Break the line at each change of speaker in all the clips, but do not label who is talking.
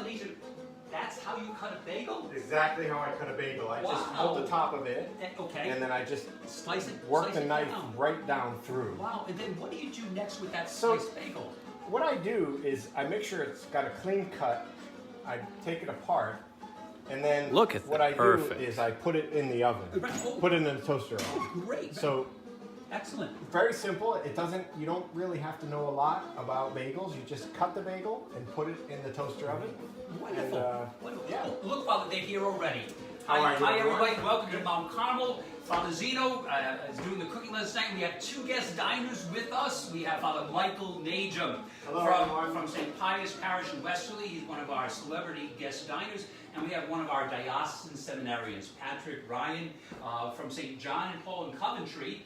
these are, that's how you cut a bagel?
Exactly how I cut a bagel. I just
Wow.
hold the top of it,
Okay.
and then I just
Slice it.
work
slice
the
it
knife
down.
right down through.
Wow. And then what do you do next with that
So-
sliced bagel?
What I do is I make sure it's got a clean cut. I take it apart, and then
Look at
what
that.
I
Perfect.
do is I put it in the oven. Put it in the toaster oven.
Great.
So
Excellent.
very simple. It doesn't. You don't really have to know a lot about bagels. You just cut the bagel and put it in the toaster oven.
Wonderful.
And,
Wonderful.
yeah.
Oh, look, Father, they're here already.
How are you,
Hi,
everyone?
everybody. Welcome to Mount Carmel. Father Zinno is doing the cooking last night. We have two guest diners with us. We have Father Michael Najum
Hello, everyone.
from St. Pius Parish in Westerly. He's one of our celebrity guest diners. And we have one of our diocesan seminarians, Patrick Ryan, from St. John and Paul in Coventry.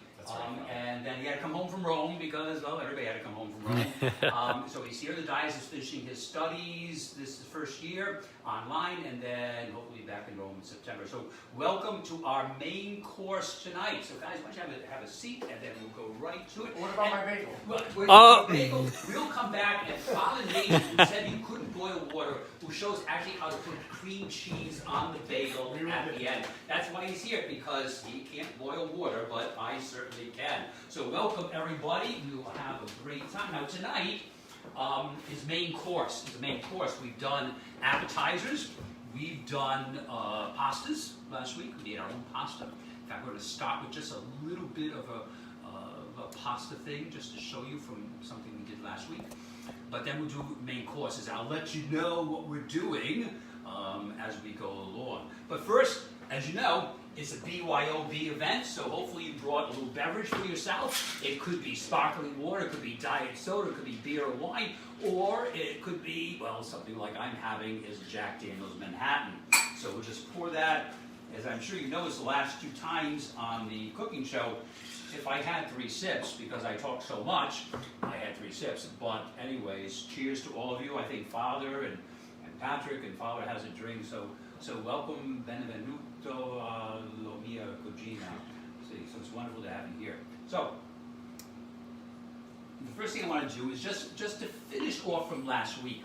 And then he had to come home from Rome because, well, everybody had to come home from Rome. So he's here. The diocese is finishing his studies this first year online, and then hopefully back in Rome in September. So welcome to our main course tonight. So guys, why don't you have a seat, and then we'll go right to it.
What about my bagel?
Well, bagel, we'll come back, and Father Nathan, who said you couldn't boil water, who shows actually how to put cream cheese on the bagel at the end. That's why he's here, because he can't boil water, but I certainly can. So welcome everybody. We will have a great time. Now tonight is main course. It's the main course. We've done appetizers. We've done pastas last week. We did our own pasta. In fact, we're going to start with just a little bit of a pasta thing, just to show you from something we did last week. But then we'll do main courses. I'll let you know what we're doing as we go along. But first, as you know, it's a BYOB event, so hopefully you brought a little beverage for yourself. It could be sparkling water, it could be diet soda, it could be beer or wine, or it could be, well, something like I'm having is Jack Daniel's Manhattan. So we'll just pour that. As I'm sure you noticed the last two times on the cooking show, if I had 3 sips, because I talk so much, I had 3 sips. But anyways, cheers to all of you. I think Father and Patrick and Father has a drink, so welcome, benvenuto lo mia cugina. See, so it's wonderful to have you here. So, the first thing I want to do is just to finish off from last week.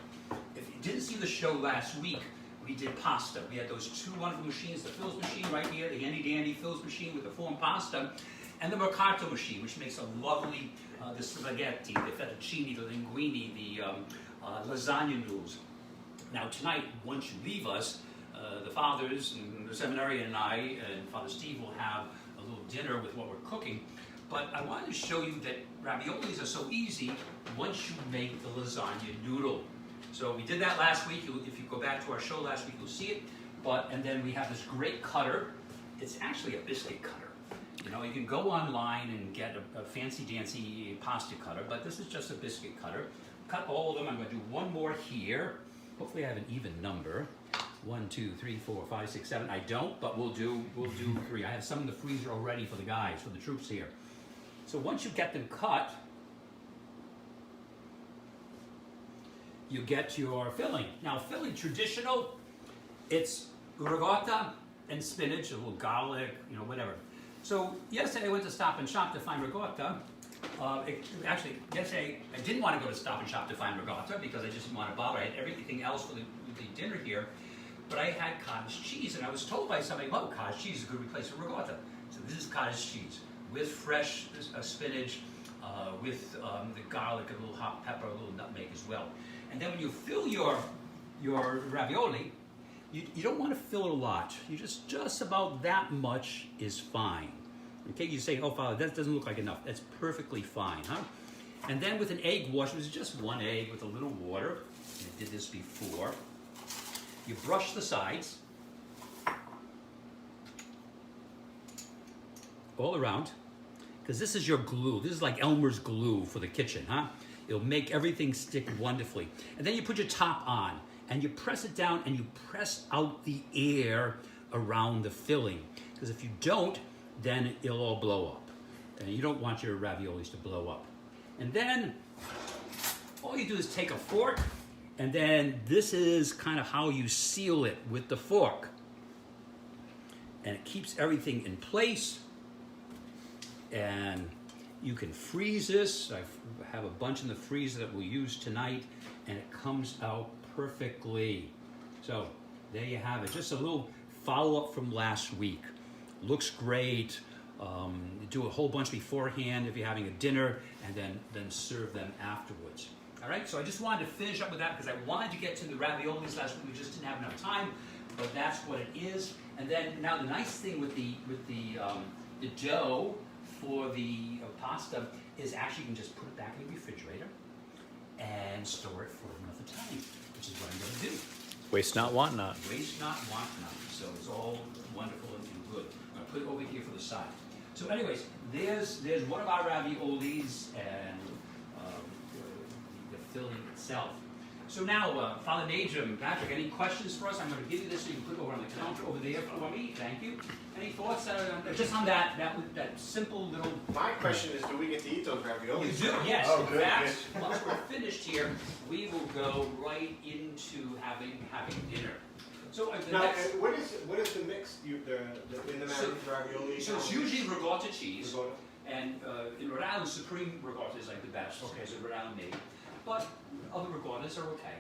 If you didn't see the show last week, we did pasta. We had those 2 wonderful machines, the Phil's machine right here, the handy dandy Phil's machine with the formed pasta, and the mercato machine, which makes a lovely, the spaghetti, the fettuccine, the linguine, the lasagna noodles. Now tonight, once you leave us, the fathers and the seminarian and I and Father Steve will have a little dinner with what we're cooking. But I wanted to show you that raviolis are so easy once you make the lasagna noodle. So we did that last week. If you go back to our show last week, you'll see it. And then we have this great cutter. It's actually a biscuit cutter. You know, you can go online and get a fancy-dancy pasta cutter, but this is just a biscuit cutter. Cut all of them. I'm going to do one more here. Hopefully I have an even number. 1, 2, 3, 4, 5, 6, 7. I don't, but we'll do 3. I have some in the freezer already for the guys, for the troops here. So once you get them cut, you get your filling. Now filling traditional, it's ricotta and spinach, a little garlic, you know, whatever. So yesterday I went to Stop and Shop to find ricotta. Actually, yesterday I didn't want to go to Stop and Shop to find ricotta because I just didn't want to bother. I had everything else for the dinner here, but I had cottage cheese, and I was told by somebody, "Oh, cottage cheese is a good replacement for ricotta." So this is cottage cheese with fresh spinach, with the garlic, a little hot pepper, a little nutmeg as well. And then when you fill your ravioli, you don't want to fill it a lot. You just about that much is fine. Okay, you say, "Oh, Father, that doesn't look like enough." That's perfectly fine, huh? And then with an egg wash, it was just 1 egg with a little water. I did this before. You brush the sides all around, because this is your glue. This is like Elmer's glue for the kitchen, huh? It'll make everything stick wonderfully. And then you put your top on, and you press it down, and you press out the air around the filling. Because if you don't, then it'll all blow up. And you don't want your raviolis to blow up. And then all you do is take a fork, and then this is kind of how you seal it with the fork. And it keeps everything in place. And you can freeze this. I have a bunch in the freezer that we'll use tonight, and it comes out perfectly. So there you have it. Just a little follow-up from last week. Looks great. Do a whole bunch beforehand if you're having a dinner, and then serve them afterwards. All right, so I just wanted to finish up with that because I wanted to get to the raviolis last week. We just didn't have enough time, but that's what it is. And then now the nice thing with the dough for the pasta is actually you can just put it back in the refrigerator and store it for another time, which is what I'm going to do.
Waste not, want not.
Waste not, want not. So it's all wonderful and good. I'm going to put it over here for the side. So anyways, there's one of our raviolis and the filling itself. So now, Father Najum, Patrick, any questions for us? I'm going to give you this so you can put it over on the counter over there for me. Thank you. Any thoughts just on that simple little...
My question is, do we get to eat those raviolis?
You do, yes.
Oh,
In
good,
fact,
good.
once we're finished here, we will go right into having dinner. So
Now, and what is the mix in the ravioli?
So it's usually ricotta cheese.
Ricotta.
And in Rhode Island, Supreme ricotta is like the best.
Okay.
So Rhode Island made. But other ricottas are okay.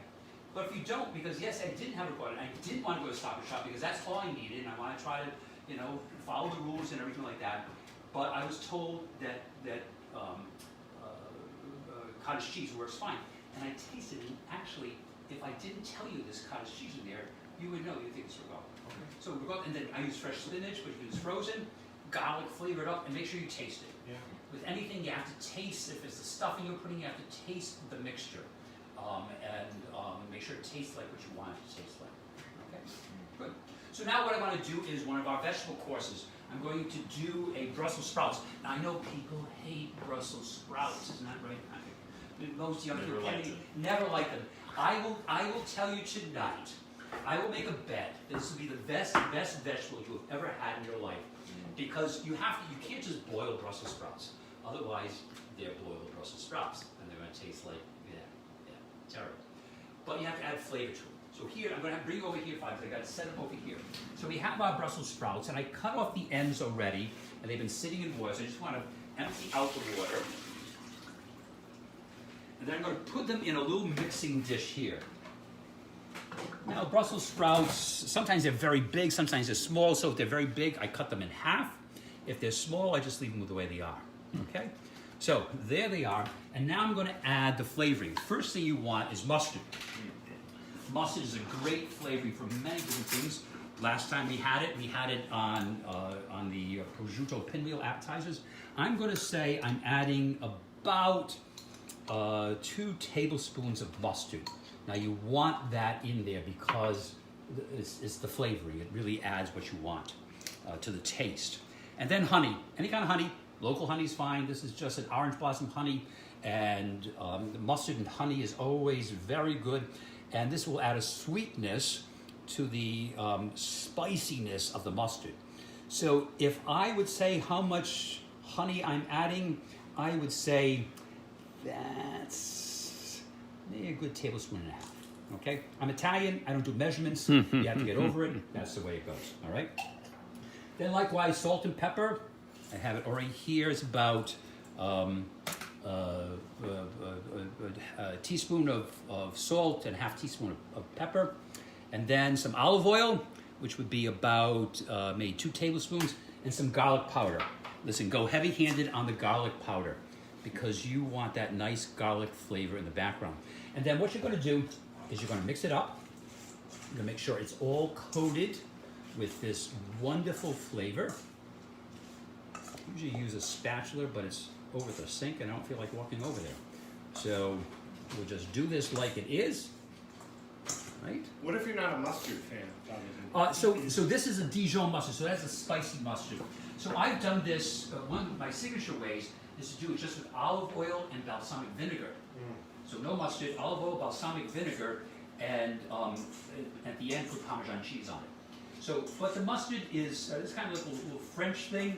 But if you don't, because yes, I didn't have ricotta, and I didn't want to go to Stop and Shop because that's all I needed, and I want to try to, follow the rules and everything like that. But I was told that cottage cheese works fine, and I tasted it. And actually, if I didn't tell you this cottage cheese in there, you would know. You'd think it's ricotta.
Okay.
So ricotta, and then I use fresh spinach, but you use frozen, garlic flavored up, and make sure you taste it.
Yeah.
With anything, you have to taste. If it's the stuffing you're putting, you have to taste the mixture, and make sure it tastes like what you want it to taste like. Okay, good. So now what I want to do is one of our vegetable courses. I'm going to do a Brussels sprouts. Now I know people hate Brussels sprouts, isn't that right, Patrick? Most young people never like them. I will tell you tonight. I will make a bet. This will be the best vegetable you have ever had in your life, because you can't just boil Brussels sprouts. Otherwise, they're boiled Brussels sprouts, and they're going to taste like terrible. But you have to add flavor to them. So here, I'm going to bring you over here, because I got to set them over here. So we have our Brussels sprouts, and I cut off the ends already, and they've been sitting in water. So I just want to empty out the water, and then I'm going to put them in a little mixing dish here. Now, Brussels sprouts, sometimes they're very big, sometimes they're small. So if they're very big, I cut them in half. If they're small, I just leave them the way they are. Okay? So there they are. And now I'm going to add the flavoring. First thing you want is mustard. Mustard is a great flavoring for many different things. Last time we had it on the prosciutto pinwheel appetizers. I'm going to say I'm adding about 2 tablespoons of mustard. Now you want that in there because it's the flavoring. It really adds what you want to the taste. And then honey, any kind of honey. Local honey is fine. This is just an orange blossom honey, and the mustard and honey is always very good. And this will add a sweetness to the spiciness of the mustard. So if I would say how much honey I'm adding, I would say that's maybe a good tablespoon and a half. Okay? I'm Italian. I don't do measurements. You have to get over it. That's the way it goes. All right? Then likewise, salt and pepper. I have it already here. It's about a teaspoon of salt and a half teaspoon of pepper. And then some olive oil, which would be about maybe 2 tablespoons, and some garlic powder. Listen, go heavy-handed on the garlic powder because you want that nice garlic flavor in the background. And then what you're going to do is you're going to mix it up. You're going to make sure it's all coated with this wonderful flavor. Usually use a spatula, but it's over the sink and I don't feel like walking over there. So we'll just do this like it is, right?
What if you're not a mustard fan?
So this is a Dijon mustard, so that's a spicy mustard. So I've done this, one of my signature ways is to do it just with olive oil and balsamic vinegar. So no mustard, olive oil, balsamic vinegar, and at the end put Parmesan cheese on it. So, but the mustard is this kind of little French thing.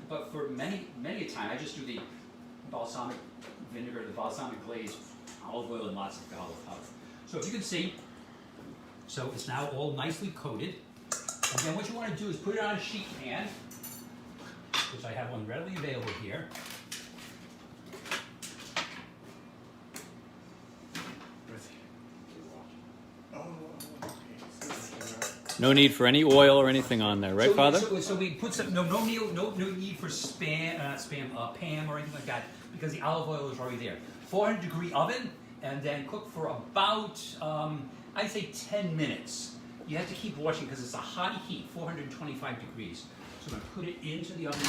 But for many a time, I just do the balsamic vinegar, the balsamic glaze, olive oil, and lots of garlic powder. So if you can see, so it's now all nicely coated. And then what you want to do is put it on a sheet pan, which I have one readily available here.
Oh,
No need for any oil or anything on there, right, Father?
So we put some no need for Pam or anything like that because the olive oil is already there. 400-degree oven, and then cook for about I'd say 10 minutes. You have to keep watching because it's a hot heat, 425 degrees. So I'm going to put it into the oven,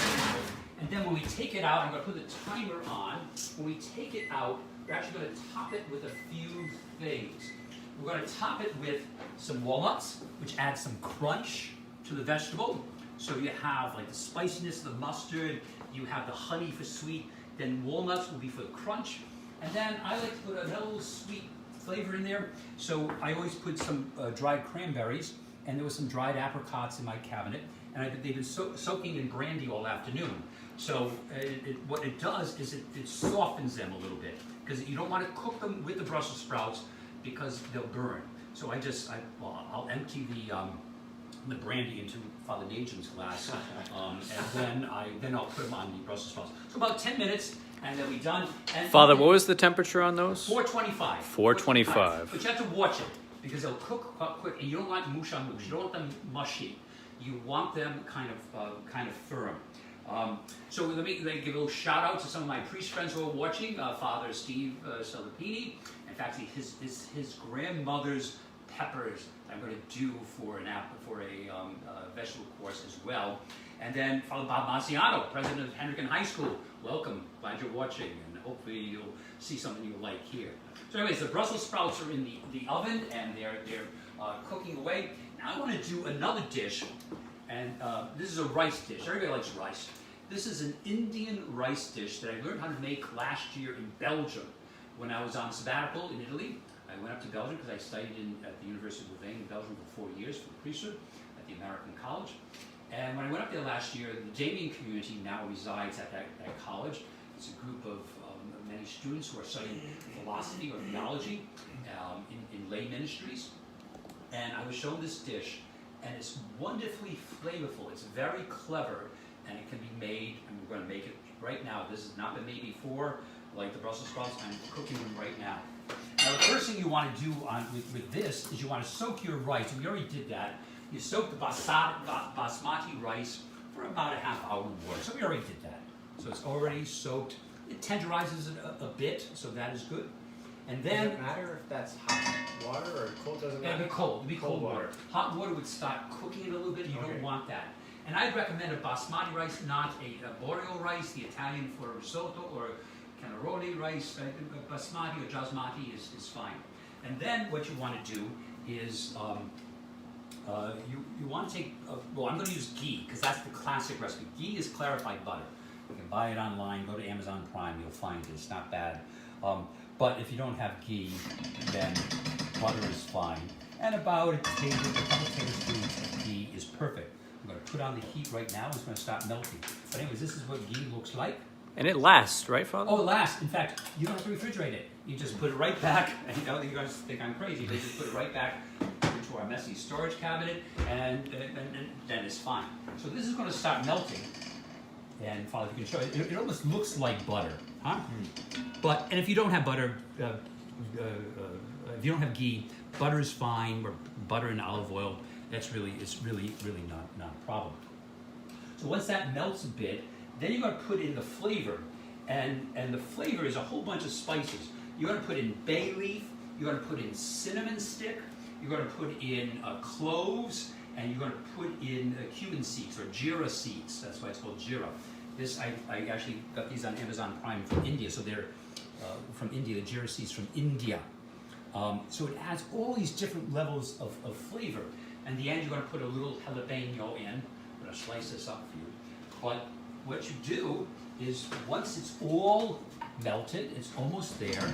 and then when we take it out, I'm going to put the timer on. When we take it out, we're actually going to top it with a few things. We're going to top it with some walnuts, which adds some crunch to the vegetable. So you have like the spiciness of the mustard, you have the honey for sweet, then walnuts will be for the crunch. And then I like to put another little sweet flavor in there. So I always put some dried cranberries, and there was some dried apricots in my cabinet, and they've been soaking in brandy all afternoon. So what it does is it softens them a little bit, because you don't want to cook them with the Brussels sprouts because they'll burn. So I'll empty the brandy into Father Najim's glass, and then I'll put them on the Brussels sprouts. So about 10 minutes, and they'll be done. And
Father, what was the temperature on those?
425.
425.
But you have to watch it because they'll cook quick, and you don't want mouche on mouche. You don't want them mushy. You want them kind of firm. So let me give a little shout out to some of my priest friends who are watching. Father Steve Salapini. In fact, his grandmother's peppers I'm going to do for a vegetable course as well. And then Father Bob Marciano, president of Henrican High School. Welcome, glad you're watching, and hopefully you'll see something you'll like here. So anyways, the Brussels sprouts are in the oven, and they're cooking away. Now I want to do another dish, and this is a rice dish. Everybody likes rice. This is an Indian rice dish that I learned how to make last year in Belgium. When I was on sabbatical in Italy, I went up to Belgium because I studied at the University of Louvain in Belgium for 4 years for the priesthood at the American College. And when I went up there last year, the Damien community now resides at that college. It's a group of many students who are studying philosophy or theology in lay ministries. And I was shown this dish, and it's wonderfully flavorful. It's very clever, and it can be made, and we're going to make it right now. This has not been made before, like the Brussels sprouts. I'm cooking them right now. Now, the first thing you want to do with this is you want to soak your rice. We already did that. You soak the basmati rice for about a half hour in water. So we already did that. So it's already soaked. It tenderizes it a bit, so that is good. And then,
does it matter if that's hot water or cold? Doesn't matter.
It'd be cold. It'd be cold water. Hot water would start cooking it a little bit. You don't want that. And I'd recommend a basmati rice, not a boreal rice, the Italian for risotto, or cannaroli rice. Basmati or jasmati is fine. And then what you want to do is you want to take, well, I'm going to use ghee because that's the classic recipe. Ghee is clarified butter. You can buy it online, go to Amazon Prime, you'll find it. It's not bad. But if you don't have ghee, then butter is fine. And about a couple tablespoons of ghee is perfect. I'm going to put on the heat right now. It's going to start melting. But anyways, this is what ghee looks like.
And it lasts, right, Father?
Oh, it lasts. In fact, you don't have to refrigerate it. You just put it right back. And you know, you guys think I'm crazy, but you just put it right back into our messy storage cabinet, and then it's fine. So this is going to start melting. And Father, if you can show it, it almost looks like butter, huh? But, and if you don't have butter, if you don't have ghee, butter is fine, or butter and olive oil. It's really not a problem. So once that melts a bit, then you're going to put in the flavor, and the flavor is a whole bunch of spices. You're going to put in bay leaf, you're going to put in cinnamon stick, you're going to put in cloves, and you're going to put in cumin seeds or jeera seeds. That's why it's called jeera. This I actually got these on Amazon Prime from India, so they're from India. The jeera seeds from India. So it adds all these different levels of flavor. And in the end, you're going to put a little jalapeno in. I'm going to slice this up for you. But what you do is once it's all melted, it's almost there,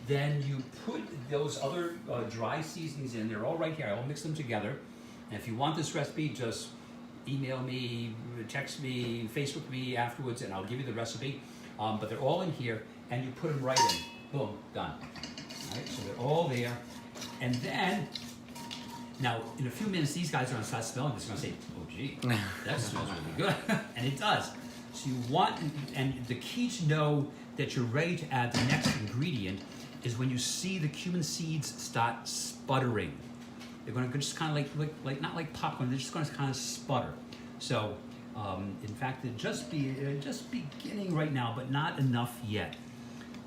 then you put those other dry seasonings in. They're all right here. I'll mix them together. And if you want this recipe, just email me, text me, Facebook me afterwards, and I'll give you the recipe. But they're all in here, and you put them right in. Boom, done. All right, so they're all there. And then, now, in a few minutes, these guys are going to start smelling this. They're going to say, oh, gee, that smells really good. And it does. So you want, and the key to know that you're ready to add the next ingredient is when you see the cumin seeds start sputtering. They're going to just kind of like not like popcorn. They're just going to kind of sputter. So, in fact, they're just beginning right now, but not enough yet.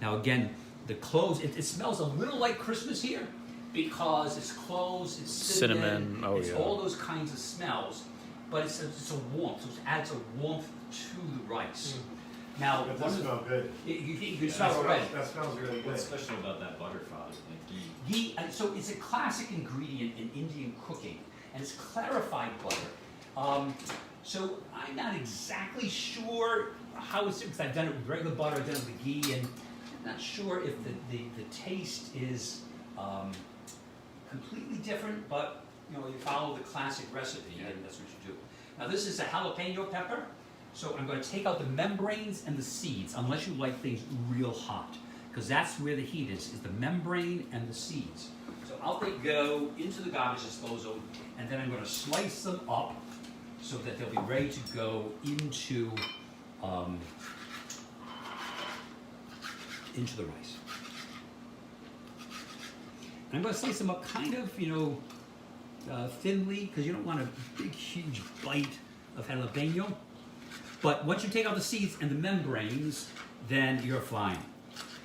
Now, again, the cloves. It smells a little like Christmas here because it's cloves, it's cinnamon, it's all those kinds of smells. But it's a warmth. So it adds a warmth to the rice. Now,
It does smell good.
You can smell it already.
That smells really good.
What's special about that butter, Father? Like ghee?
Ghee, so it's a classic ingredient in Indian cooking, and it's clarified butter. So I'm not exactly sure how it's, because I've done it with regular butter, I've done it with ghee, and I'm not sure if the taste is completely different, but you follow the classic recipe, and that's what you do. Now this is a jalapeno pepper, so I'm going to take out the membranes and the seeds, unless you like things real hot, because that's where the heat is the membrane and the seeds. So out they go into the garbage disposal, and then I'm going to slice them up so that they'll be ready to go into the rice. And I'm going to slice them up kind of, thinly, because you don't want a big, huge bite of jalapeno. But once you take out the seeds and the membranes, then you're fine.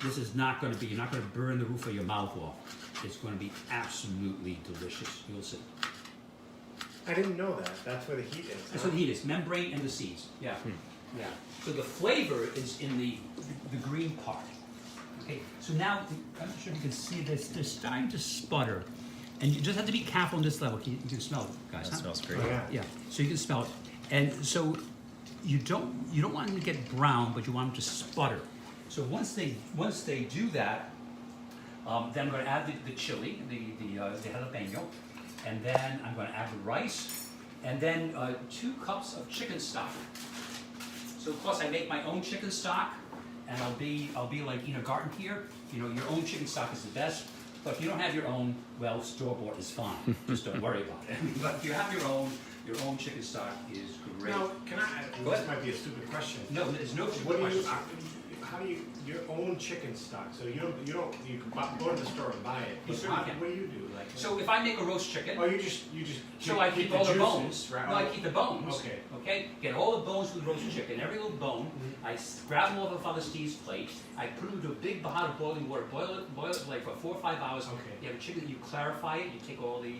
This is not going to be, you're not going to burn the roof of your mouth off. It's going to be absolutely delicious. You'll see.
I didn't know that. That's where the heat is.
That's what the heat is, membrane and the seeds. Yeah. Yeah. So the flavor is in the green part. Okay, so now, I'm not sure if you can see this, they're starting to sputter. And you just have to be careful on this level. You can smell it, guys.
That smells great.
Oh, yeah.
Yeah, so you can smell it. And so you don't want them to get brown, but you want them to sputter. So once they do that, then I'm going to add the chili, the jalapeno, and then I'm going to add the rice, and then 2 cups of chicken stock. So of course I make my own chicken stock, and I'll be like Ina Garten here. Your own chicken stock is the best. But if you don't have your own, well, store-bought is fine. Just don't worry about it. But if you have your own chicken stock is great.
Now, can I? This might be a stupid question.
No, there's no
What do
question.
how do you your own chicken stock? So you can go to the store and buy it.
You
But
certainly can.
what do you do? Like
So if I make a roast chicken,
you just
so I keep all the bones.
right?
No, I keep the bones.
Okay.
Okay. Get all the bones with roast chicken. Every little bone. I grab them off of Father Steve's plate. I put them into a big pot of boiling water. Boil it like for 4 or 5 hours.
Okay.
You have a chicken. You clarify it. You take all the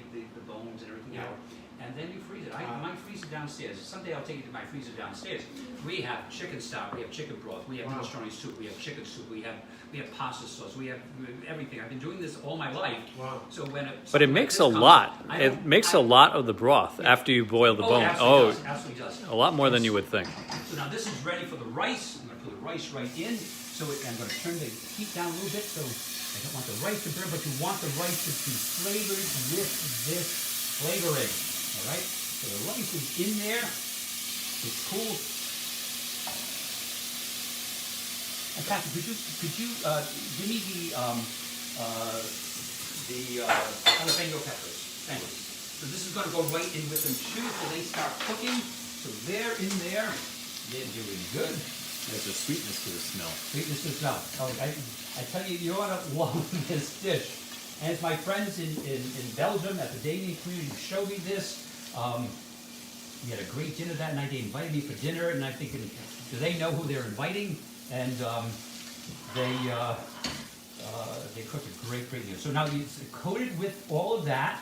bones and everything out. And then you freeze it. Mine freezes downstairs. Someday I'll take it to my freezer downstairs. We have chicken stock, we have chicken broth, we have minestrone soup, we have chicken soup, we have pasta sauce, we have everything. I've been doing this all my life.
Wow.
So when
But it makes a lot. It makes a lot of the broth after you boil the bone.
Absolutely does.
A lot more than you would think.
So now this is ready for the rice. I'm going to put the rice right in. So I'm going to turn the heat down a little bit. So I don't want the rice to burn, but you want the rice to be flavored with this flavoring. All right. So the rice is in there. It's cool. And Patrick, could you give me the jalapeno peppers? Thank you. So this is going to go right in with them too, so they start cooking. So they're in there. They're doing good.
There's a sweetness to the smell.
Sweetness to smell. Oh, I tell you, you ought to love this dish. And it's my friends in Belgium at the Damien community who showed me this. We had a great dinner that night. They invited me for dinner, and I'm thinking, do they know who they're inviting? And they cooked a great meal. So now it's coated with all of that,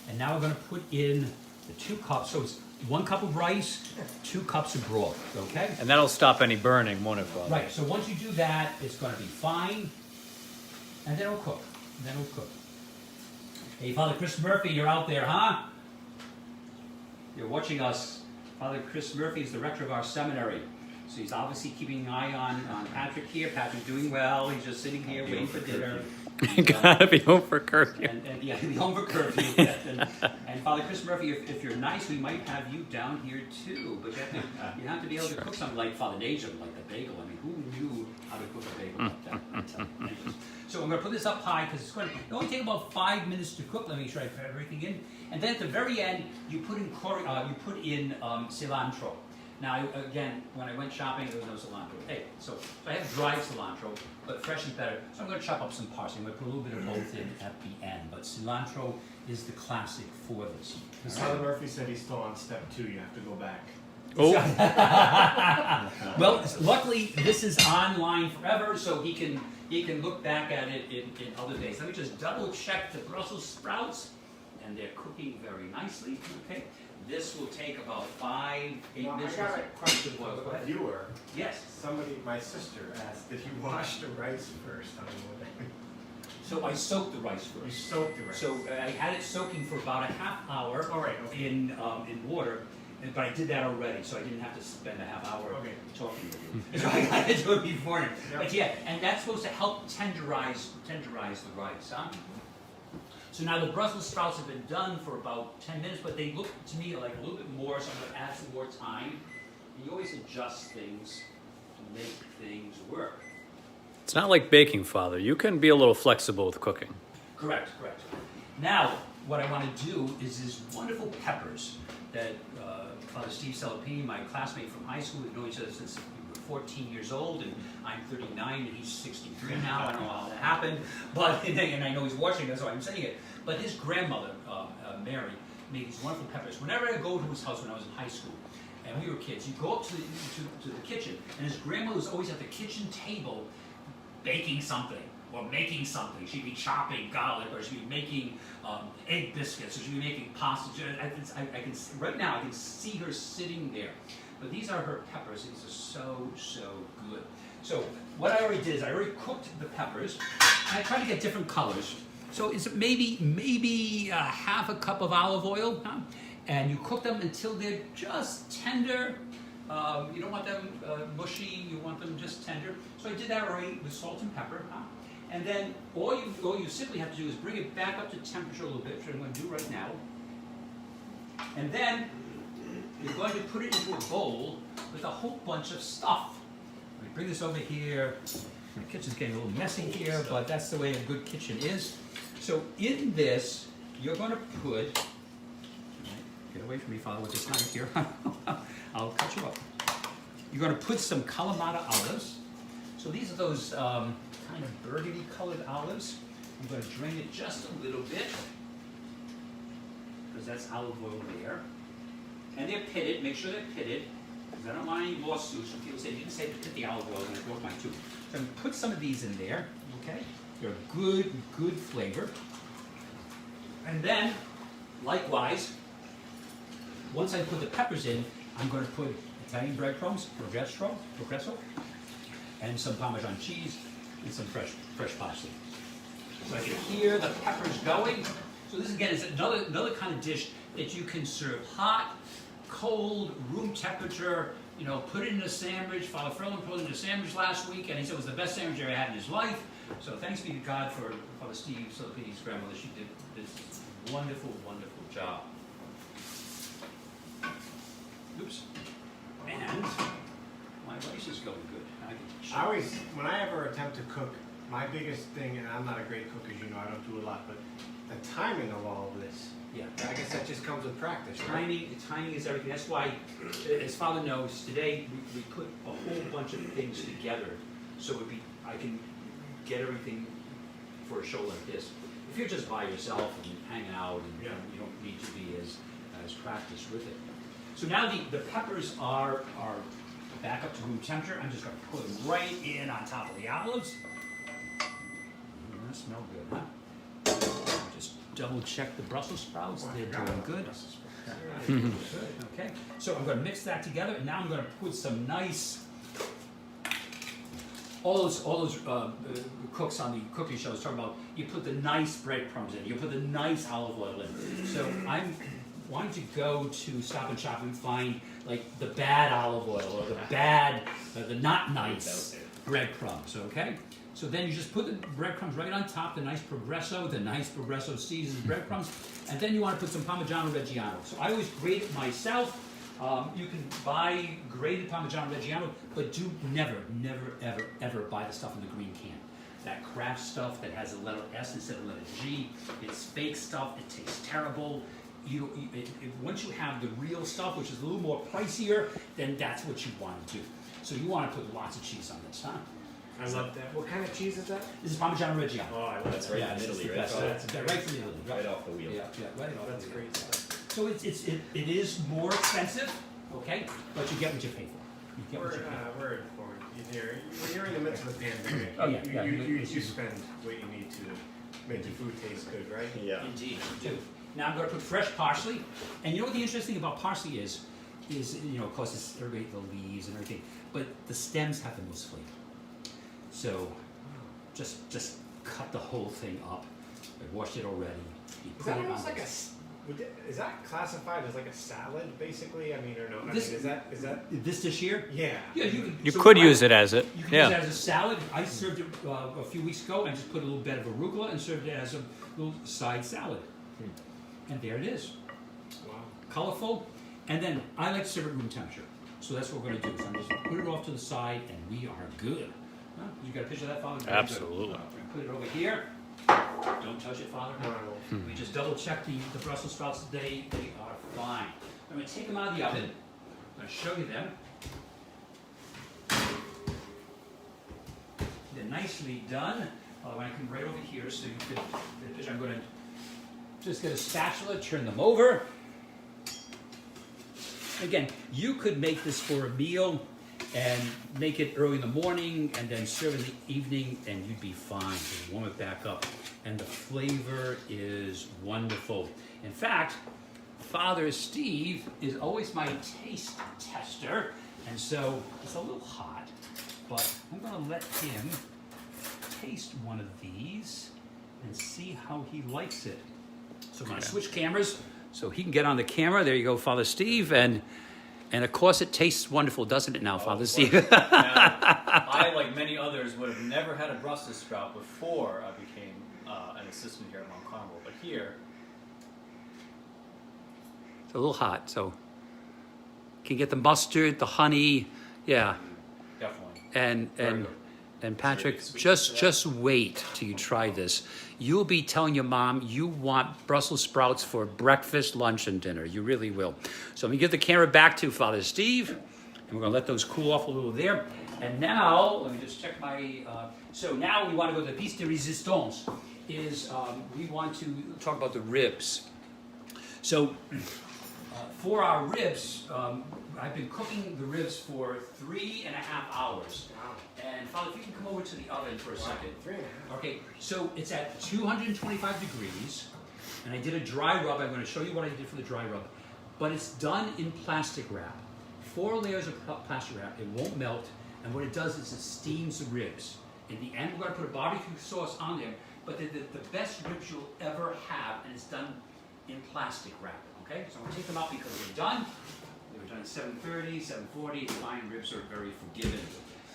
and now we're going to put in the 2 cups. So it's 1 cup of rice, 2 cups of broth. Okay.
And that'll stop any burning, won't it, Father?
Right. So once you do that, it's going to be fine, and then it'll cook. Hey, Father Chris Murphy, you're out there, huh? You're watching us. Father Chris Murphy is the rector of our seminary. So he's obviously keeping an eye on Patrick here. Patrick's doing well. He's just sitting here waiting for dinner.
Gotta be home for curfew.
And yeah, be home for curfew. and Father Chris Murphy, if you're nice, we might have you down here too. But you have to be able to cook something like Father Najum, like the bagel. I mean, who knew how to cook a bagel like that? I tell you. Anyways. So I'm going to put this up high because it's going to only take about 5 minutes to cook. Let me try to put everything in. And then at the very end, you put in cilantro. Now, again, when I went shopping, there was no cilantro. Hey, so I have dried cilantro, but fresh is better. So I'm going to chop up some parsley. I'm going to put a little bit of both in at the end. But cilantro is the classic for this.
Mr. Murphy said he's still on step 2. You have to go back.
Oh,
Well, luckily this is online forever, so he can look back at it in other days. Let me just double check the Brussels sprouts, and they're cooking very nicely. Okay, this will take about 5-8
Now,
minutes.
I got a question for
Go
the
ahead.
viewer.
Yes.
Somebody, my sister, asked, did you wash the rice first? I don't know what that means.
So I soaked the rice
You
first.
soaked the rice.
So I had it soaking for about a half hour
All right, okay.
in water. But I did that already, so I didn't have to spend a half hour
Okay.
talking with you. So I got to do it beforehand.
Yep.
But yeah, and that's supposed to help tenderize the rice, huh? So now the Brussels sprouts have been done for about 10 minutes, but they look to me like a little bit more, so I'm going to add some more time. And you always adjust things to make things work.
it's not like baking, Father. You can be a little flexible with cooking.
Correct. Now, what I want to do is these wonderful peppers that Father Steve Salapini, my classmate from high school, we've known each other since we were 14 years old, and I'm 39 and he's 63 now. I don't know how that happened, but and I know he's watching, that's why I'm saying it. But his grandmother, Mary, made these wonderful peppers. Whenever I go to his house when I was in high school, and we were kids, you go up to the kitchen, and his grandmother was always at the kitchen table baking something or making something. She'd be chopping garlic, or she'd be making egg biscuits, or she'd be making pasta. I can right now I can see her sitting there. But these are her peppers. These are so good. So what I already did is I already cooked the peppers. And I tried to get different colors. So it's maybe half a cup of olive oil, huh? And you cook them until they're just tender. You don't want them mushy. You want them just tender. So I did that already with salt and pepper, huh? And then all you simply have to do is bring it back up to temperature a little bit, which I'm going to do right now. And then you're going to put it into a bowl with a whole bunch of stuff. Let me bring this over here. My kitchen's getting a little messy here, but that's the way a good kitchen is. So in this, you're going to put, get away from me, Father, with this knife here. I'll cut you up. You're going to put some Kalamata olives. So these are those kind of burgundy colored olives. I'm going to drain it just a little bit, because that's olive oil there. And they're pitted, make sure they're pitted, because I don't want any lawsuits from people saying, you didn't say to pit the olive oil, and it broke my tooth. So I'm going to put some of these in there, okay? They're a good flavor. And then, likewise, once I put the peppers in, I'm going to put Italian breadcrumbs, Progresso, and some Parmesan cheese, and some fresh parsley. So I can hear the peppers going. So this again is another kind of dish that you can serve hot, cold, room temperature. You know, put it in a sandwich. Father Ferlin put it in a sandwich last week, and he said it was the best sandwich he ever had in his life. So thanks be to God for Father Steve Salapini's grandmother. She did this wonderful job. Oops. And my rice is going good.
I always, when I ever attempt to cook, my biggest thing, and I'm not a great cook, as you know, I don't do a lot, but the timing of all of this.
Yeah.
I guess that just comes with practice, right?
Timing is everything. That's why, as Father knows, today we put a whole bunch of things together, so I can get everything for a show like this. If you're just by yourself and hanging out, and you don't need to be as practiced with it. So now the peppers are back up to room temperature. I'm just going to put them right in on top of the olives. That smells good, huh? Just double check the Brussels sprouts. They're doing good. Okay, so I'm going to mix that together, and now I'm going to put some nice. All those cooks on the cooking shows talk about you put the nice breadcrumbs in, you put the nice olive oil in. So I'm wanting to go to Stop and Shop and find like the bad olive oil or the bad, the not nice breadcrumbs. Okay. So then you just put the breadcrumbs right on top, the nice Progresso seasoned breadcrumbs, and then you want to put some Parmigiano Reggiano. So I always grate it myself. You can buy grated Parmigiano Reggiano, but do never, ever buy the stuff in the green can. That Kraft stuff that has a letter S instead of a letter G, it's fake stuff, it tastes terrible. once you have the real stuff, which is a little more pricier, then that's what you want to do. So you want to put lots of cheese on this, huh?
I love that. What kind of cheese is that?
This is Parmigiano Reggiano.
Oh, I love
That's
that.
right
Yeah,
in
it's
Italy,
the
right?
best.
So
That's right from Italy.
right off the wheel.
Yeah, right off.
That's
the wheel.
great stuff.
So it is more expensive, okay, but you get what you pay for. You get what you pay for.
We're informed. When you're in the midst of the pandemic,
Oh, yeah,
you spend what you need to make the food taste good, right?
Yeah.
Indeed, you do. Now I'm going to put fresh parsley, and you know what the interesting about parsley is of course it's everybody the leaves and everything, but the stems have the most flavor. So just cut the whole thing up. I washed it already. You
Is
put
that
it
almost
on
like is that classified as like a salad, basically? I mean, or no?
This-
is that?
this dish here.
Yeah.
Yeah,
You
so
could
I-
use it as it.
You can
Yeah.
use it as a salad. I served it a few weeks ago and just put a little bit of arugula and served it as a little side salad. And there it is.
Wow.
Colorful. And then I like to serve it room temperature. So that's what we're going to do. So I'm just going to put it off to the side and we are good. Huh? You got a picture of that, Father? Very good.
Absolutely.
We're going to put it over here. Don't touch it, Father.
No, I won't.
We just double check the Brussels sprouts today. They are fine. I'm going to take them out of the oven. I'm going to show you them. They're nicely done. When I come right over here, so you can get the picture, I'm going to just get a spatula, turn them over. Again, you could make this for a meal and make it early in the morning and then serve in the evening and you'd be fine. Just warm it back up. And the flavor is wonderful. In fact, Father Steve is always my taste tester. And so it's a little hot, but I'm going to let him taste one of these and see how he likes it. So I'm going to switch cameras so he can get on the camera. There you go, Father Steve. And of course, it tastes wonderful, doesn't it now, Father Steve?
Now, I, like many others, would have never had a Brussels sprout before I became an assistant here at Mount Carmel. But here,
It's a little hot, so can get the mustard, the honey, yeah.
definitely.
And Patrick,
Sweet
just wait till you try this. You'll be telling your mom you want Brussels sprouts for breakfast, lunch, and dinner. You really will. So let me give the camera back to Father Steve, and we're going to let those cool off a little there. And now, let me just check my... so now we want to go to the piece de resistance. We want to talk about the ribs. So for our ribs, I've been cooking the ribs for 3.5 hours.
Wow.
And Father, if you can come over to the oven for a second.
3.5.
Okay, so it's at 225 degrees, and I did a dry rub. I'm going to show you what I did for the dry rub. But it's done in plastic wrap. 4 layers of plastic wrap. It won't melt, and what it does is it steams the ribs. In the end, we're going to put a barbecue sauce on there, but the best ribs you'll ever have, and it's done in plastic wrap. Okay, so I'm going to take them out because they're done. They were done at 7:30, 7:40. Fine ribs are very forgiving.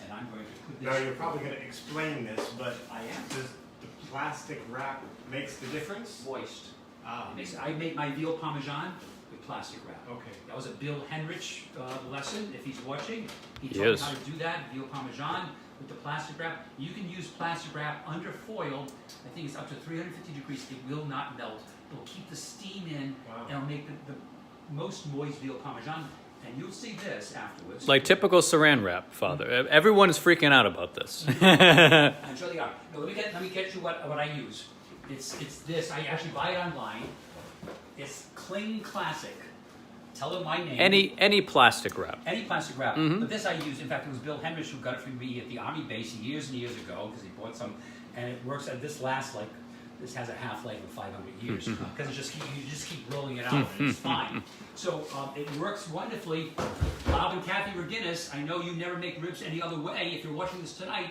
And I'm going to put this...
Now you're probably going to explain this, but
I am.
does the plastic wrap makes the difference?
Moist.
Ah.
I made my veal parmesan with plastic wrap.
Okay.
That was a Bill Henrich lesson, if he's watching. He taught
Yes.
me how to do that, veal parmesan with the plastic wrap. You can use plastic wrap under foil. I think it's up to 350 degrees. It will not melt. It'll keep the steam in,
Wow.
and it'll make the most moist veal parmesan. And you'll see this afterwards.
Like typical saran wrap, Father. Everyone is freaking out about this.
I'm sure they are. No, let me get you what I use. It's this. I actually buy it online. It's Cling Classic. Tell them my name.
Any plastic wrap.
Any plastic wrap. But this I use. In fact, it was Bill Henrich who got it for me at the Army base years and years ago because he bought some, and it works. This lasts like. This has a half-life of 500 years because you just keep rolling it out and it's fine. So it works wonderfully. Bob and Kathy Reginis, I know you never make ribs any other way. If you're watching this tonight,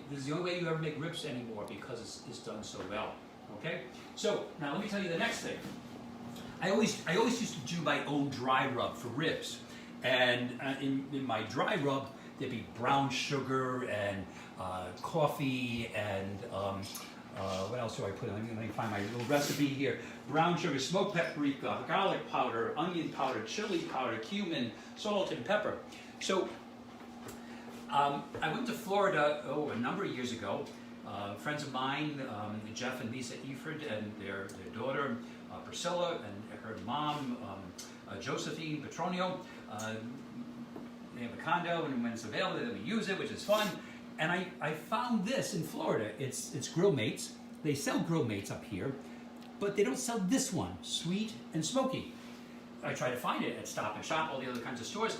this is the only way you ever make ribs anymore because it's done so well. Okay. So now let me tell you the next thing. I always used to do my own dry rub for ribs, and in my dry rub there'd be brown sugar and coffee and what else do I put in? Let me find my little recipe here. Brown sugar, smoked paprika, garlic powder, onion powder, chili powder, cumin, salt, and pepper. So I went to Florida a number of years ago. Friends of mine, Jeff and Lisa Eford and their daughter,
Priscilla and her mom, Josephine Petronio. They have a condo, and when it's available, they let me use it, which is fun. And I found this in Florida. It's Grill Mates. They sell Grill Mates up here, but they don't sell this one, sweet and smoky. I try to find it at Stop and Shop, all the other kinds of stores.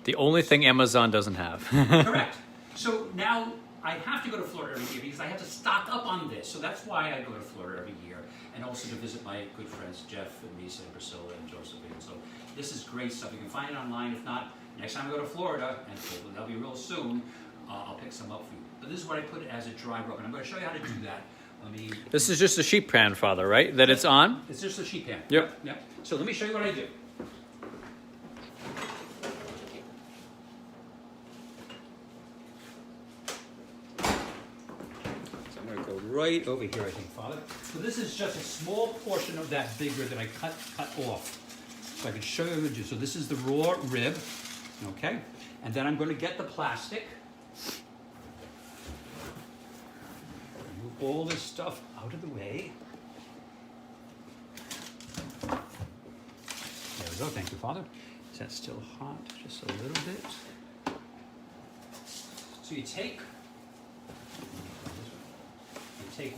The only thing Amazon doesn't have.
Correct. So now I have to go to Florida every year because I have to stock up on this. So that's why I go to Florida every year, and also to visit my good friends Jeff and Lisa and Priscilla and Josephine. So this is great stuff. You can find it online. If not, next time I go to Florida, and that'll be real soon, I'll pick some up for you. But this is what I put as a dry rub, and I'm going to show you how to do that. Let me.
This is just a sheet pan, Father, right? That it's on?
It's just a sheet pan.
Yep.
Yep. So let me show you what I do. Right over here, I think, Father. So this is just a small portion of that big rib that I cut off. So I can show you what to do. So this is the raw rib, okay? And then I'm going to get the plastic. Move all this stuff out of the way. There we go. Thank you, Father. Is that still hot? Just a little bit. So you take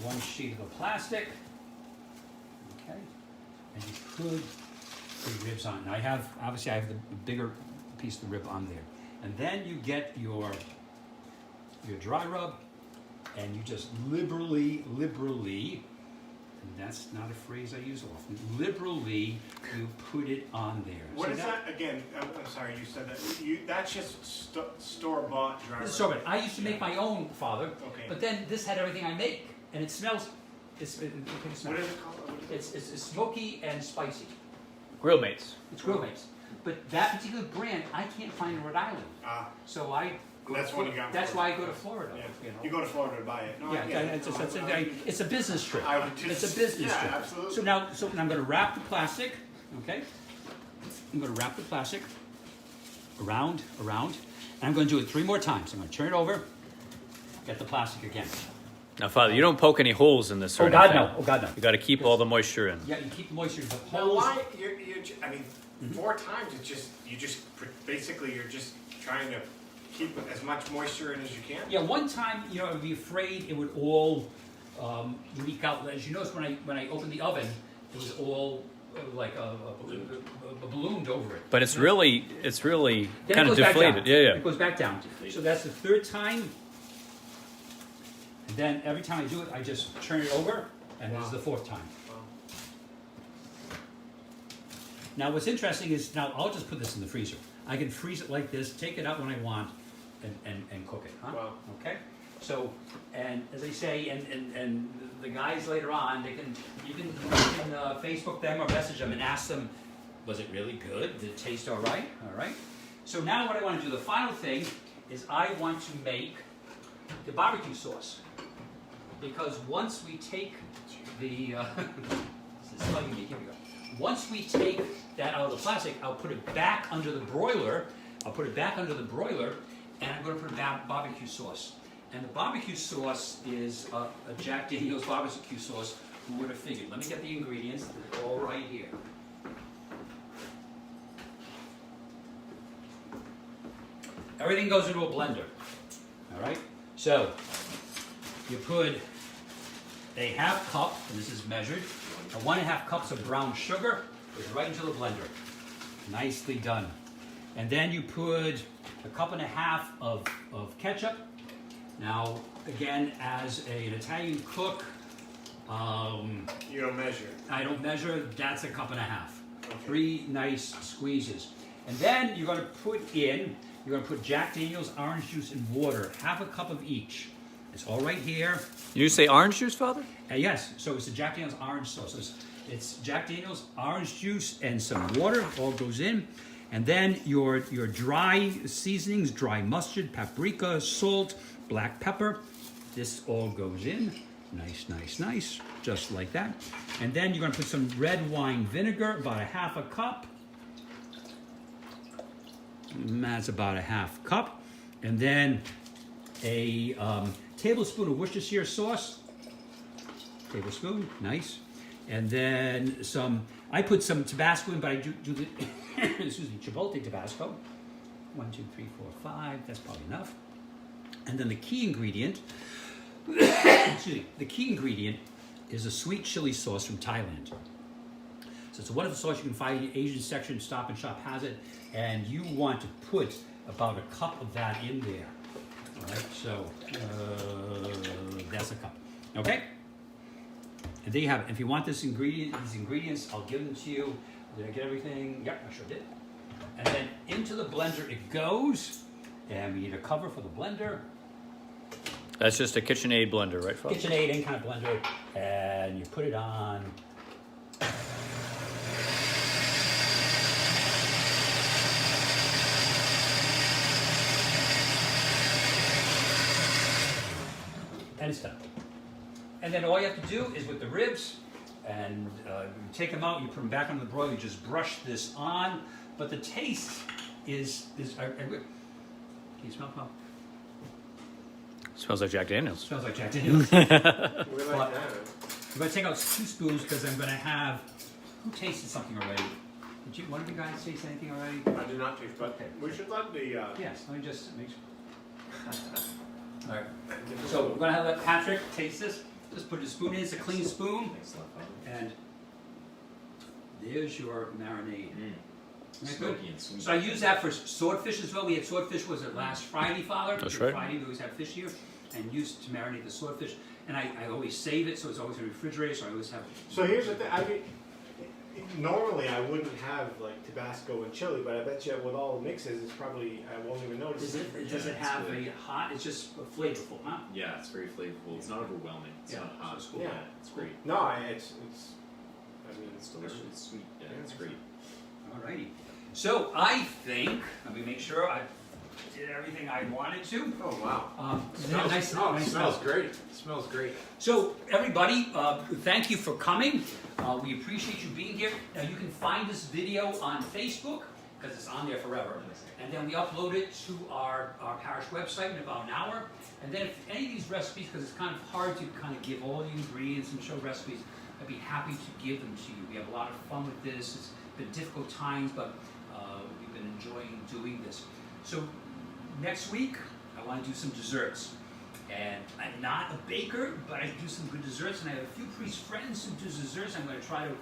one sheet of the plastic, okay, and you put the ribs on. Now I have the bigger piece of the rib on there, and then you get your dry rub, and you just liberally, and that's not a phrase I use often. Liberally, you put it on there.
What
See
is that again? I'm sorry, you said that. That's just store-bought dry rub.
Sorry, I used to make my own, Father.
Okay.
But then this had everything I make, and it smells. What is it
What is it called?
It's smoky and spicy.
Grill Mates.
It's Grill Mates. But that particular brand, I can't find in Rhode Island. So I.
That's when you got.
That's why I go to Florida.
Yeah.
You know?
You go to Florida to buy it. No, I
Yeah,
get it.
it's a business trip.
I would just-
It's a business
yeah,
trip.
absolutely.
So I'm going to wrap the plastic. Okay. I'm going to wrap the plastic around, and I'm going to do it 3 more times. I'm going to turn it over. Get the plastic again.
Now, Father, you don't poke any holes in this or
Oh God,
anything.
no! Oh God, no!
You got to keep all the moisture in.
Yeah, you keep the moisture. The
Now,
holes.
why? I mean, 4 times. Basically you're just trying to keep as much moisture in as you can.
Yeah, one time, I'd be afraid it would all leak out. As you notice, when I opened the oven, it was all like a ballooned over it.
But it's really
Then
kind
it
of
goes back
deflated.
down.
Yeah.
It goes back down. So that's the 3rd time. And then every time I do it, I just turn it over, and this is the 4th time.
Wow.
Now, what's interesting is, now I'll just put this in the freezer. I can freeze it like this, take it out when I want, and cook it. Huh?
Wow.
Okay. So, and as I say, and the guys later on, you can Facebook them or message them and ask them, was it really good? Did it taste all right? All right. So now what I want to do, the final thing, is I want to make the barbecue sauce. Because once we take the, this is bugging me, here we go. Once we take that out of the plastic, I'll put it back under the broiler. And I'm going to put barbecue sauce. And the barbecue sauce is a Jack Daniel's barbecue sauce. Who would have figured? Let me get the ingredients. They're all right here. Everything goes into a blender. All right? So, you put a ½ cup, and this is measured, 1½ cups of brown sugar goes right into the blender. Nicely done. And then you put 1.5 cups of ketchup. Now, again, as an Italian cook,
You don't measure.
I don't measure, that's 1.5 cups.
Okay.
3 nice squeezes. And then you're going to put Jack Daniel's orange juice and water, ½ cup of each. It's all right here.
You say orange juice, Father?
Yes, so it's the Jack Daniel's orange sauce. It's Jack Daniel's orange juice and some water, all goes in. And then your dry seasonings, dry mustard, paprika, salt, black pepper. This all goes in. Nice, just like that. And then you're going to put some red wine vinegar, about ½ cup. That's about ½ cup. And then a tablespoon of Worcestershire sauce. Tablespoon, nice. And then I put some Tabasco in, but I do the, excuse me, Chipotle Tabasco. 1, 2, 3, 4, 5, that's probably enough. And then the key ingredient, excuse me, the key ingredient is a sweet chili sauce from Thailand. So it's a wonderful sauce you can find in the Asian section, Stop and Shop has it. And you want to put about a cup of that in there. All right, so that's a cup. Okay? And there you have it. If you want these ingredients, I'll give them to you. Did I get everything? Yep, I sure did. And then into the blender it goes. And we need a cover for the blender.
That's just a KitchenAid blender, right, folks?
KitchenAid, any kind of blender. And you put it on. And it's done. And then all you have to do is with the ribs, and you take them out, you put them back on the broiler, you just brush this on. But the taste is can you smell it?
Smells like Jack Daniels.
Smells like Jack Daniels.
We like
But
that.
I'm going to take out 2 spoons because I'm going to have. Who tasted something already? Did you? One of you guys taste anything already?
I did not taste, but
Okay.
we should let the.
Yes. Let me just make sure. All right. So we're going to let Patrick taste this. Just put a spoon in. It's a clean spoon. And there's your marinade. Isn't that good?
Smoky and sweet.
So I use that for swordfish as well. We had swordfish, was it last Friday, Father?
That's
Every
right.
Friday we always have fish here, and used to marinate the swordfish. And I always save it, so it's always in the refrigerator, so I always have...
So here's the thing. I mean, normally I wouldn't have like Tabasco and chili, but I bet you with all the mixes, it's probably I won't even notice.
Does it have a hot, it's just flavorful, huh?
Yeah, it's very flavorful. It's not overwhelming. It's
Yeah,
not hot.
so it's cool.
Yeah, it's great.
No, it's. I mean,
It's delicious. It's sweet. Yeah, it's great.
Alrighty. So I think, let me make sure I did everything I wanted to.
Oh wow!
Nice
smells great. It smells great.
So everybody, thank you for coming. We appreciate you being here. Now you can find this video on Facebook because it's on there forever. And then we upload it to our parish website in about an hour. And then if any of these recipes, because it's kind of hard to kind of give all the ingredients and show recipes, I'd be happy to give them to you. We have a lot of fun with this. It's been difficult times, but we've been enjoying doing this. So next week, I want to do some desserts. And I'm not a baker, but I do some good desserts, and I have a few priest friends who do desserts. I'm going to try to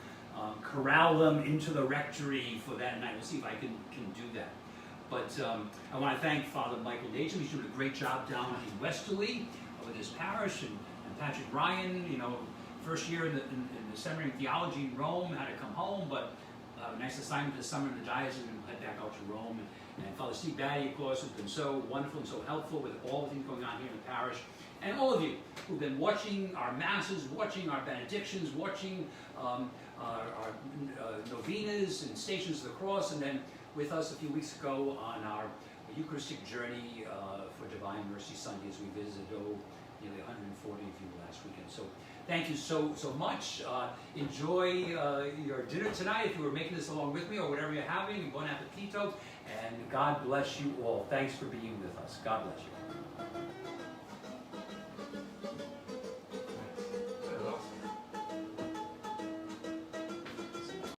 corral them into the rectory for that night. We'll see if I can do that. But I want to thank Father Michael Najum. He's doing a great job down in Westerly with his parish, and Patrick Ryan, you know, first year in the seminary in theology in Rome, had to come home, but nice assignment this summer in the diocese, and head back out to Rome. And Father Steve Batty, of course, has been so wonderful and so helpful with all the things going on here in the parish. And all of you who've been watching our masses, watching our benedictions, watching our novenas and Stations of the Cross, and then with us a few weeks ago on our Eucharistic journey for Divine Mercy Sunday as we visited nearly 140 of you last weekend. So thank you so much. Enjoy your dinner tonight if you were making this along with me, or whatever you're having. Bon appetito, and God bless you all. Thanks for being with us. God bless you.